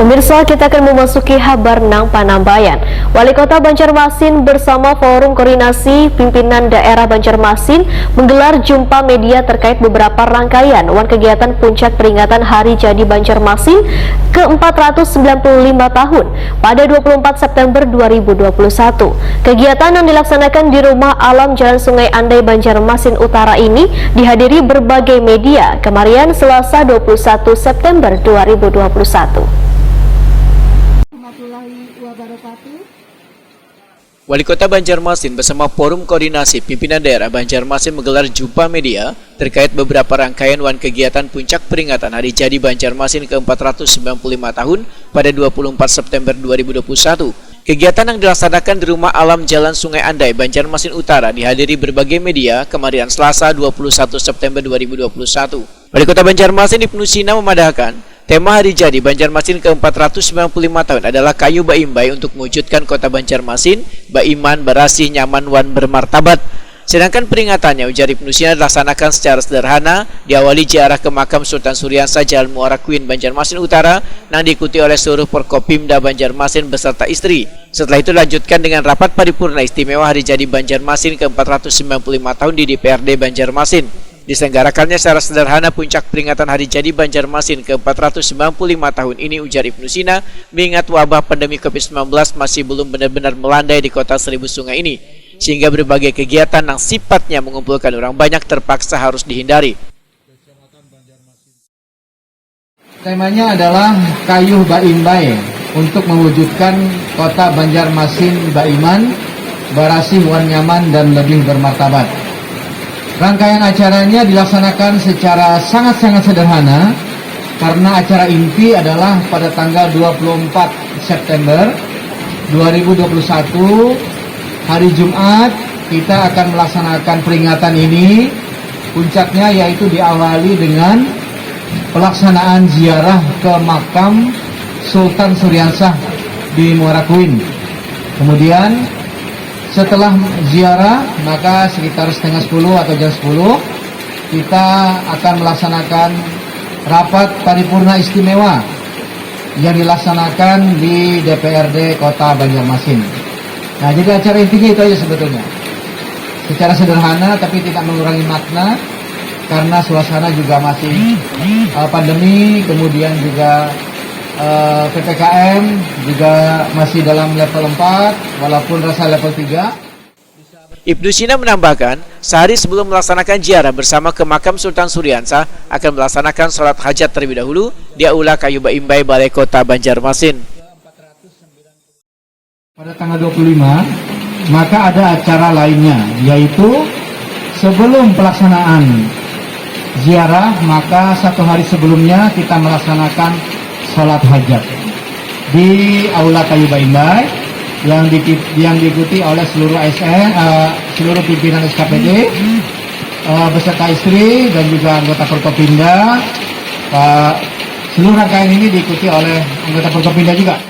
Pemirsa, kita akan memasuki kabar Nang Panambayan. Wali Kota Banjarmasin bersama Forum Koordinasi Pimpinan Daerah Banjarmasin menggelar jumpa media terkait beberapa rangkaian kegiatan puncak peringatan Hari Jadi Banjarmasin ke-495 tahun pada 24 September 2021. Kegiatan yang dilaksanakan di Rumah Alam Jalan Sungai Andai Banjarmasin Utara ini dihadiri berbagai media kemarin Selasa 21 September 2021. Wali Kota Banjarmasin bersama Forum Koordinasi Pimpinan Daerah Banjarmasin menggelar jumpa media terkait beberapa rangkaian kegiatan puncak peringatan Hari Jadi Banjarmasin ke-495 tahun pada 24 September 2021. Kegiatan yang dilaksanakan di Rumah Alam Jalan Sungai Andai Banjarmasin Utara dihadiri berbagai media kemarin Selasa 21 September 2021. Wali Kota Banjarmasin Ibnu Sina memadahkan tema Hari Jadi Banjarmasin ke-495 tahun adalah kayu baimbai untuk mewujudkan kota Banjarmasin, baiman, berasih, nyaman, wan, bermartabat. Sedangkan peringatannya, ujar Ibnu Sina, dilaksanakan secara sederhana, diawali ziarah ke makam Sultan Suryansa Jalan Muara Kuin Banjarmasin Utara, yang diikuti oleh seluruh Porkopimda Banjarmasin beserta istri. Setelah itu dilanjutkan dengan rapat paripurna istimewa Hari Jadi Banjarmasin ke-495 tahun di DPRD Banjarmasin. Diselenggarakannya secara sederhana puncak peringatan Hari Jadi Banjarmasin ke-495 tahun ini, ujar Ibnu Sina, mengingat wabah pandemi COVID-19 masih belum benar-benar melandai di kota Seribu Sungai ini, sehingga berbagai kegiatan yang sifatnya mengumpulkan orang banyak terpaksa harus dihindari. Temanya adalah kayu baimbai untuk mewujudkan kota Banjarmasin baiman, berasih, wan, nyaman, dan lebih bermartabat. Rangkaian acaranya dilaksanakan secara sangat-sangat sederhana karena acara inti adalah pada tanggal 24 September 2021 hari Jumat kita akan melaksanakan peringatan ini. Puncaknya yaitu diawali dengan pelaksanaan ziarah ke makam Sultan Suryansa di Muara Kuin. Kemudian setelah ziarah, maka sekitar setengah 10 atau jam 10, kita akan melaksanakan rapat paripurna istimewa yang dilaksanakan di DPRD Kota Banjarmasin. Nah, jadi acara intinya itu aja sebetulnya. Secara sederhana tapi tidak mengurangi makna, karena suasana juga masih pandemi, kemudian juga PPKM juga masih dalam level 4 walaupun rasa level 3. Ibnu Sina menambahkan, sehari sebelum melaksanakan ziarah bersama ke makam Sultan Suryansa akan melaksanakan sholat hajat terlebih dahulu di Aula Kayu Baimbai Balai Kota Banjarmasin. Pada tanggal 25 maka ada acara lainnya, yaitu sebelum pelaksanaan ziarah maka satu hari sebelumnya kita melaksanakan sholat hajat di Aula Kayu Baimbai yang diikuti oleh seluruh ASN, seluruh pimpinan SKPD beserta istri dan juga anggota Porkopimda. Seluruh rangkaian ini diikuti oleh anggota Porkopimda juga.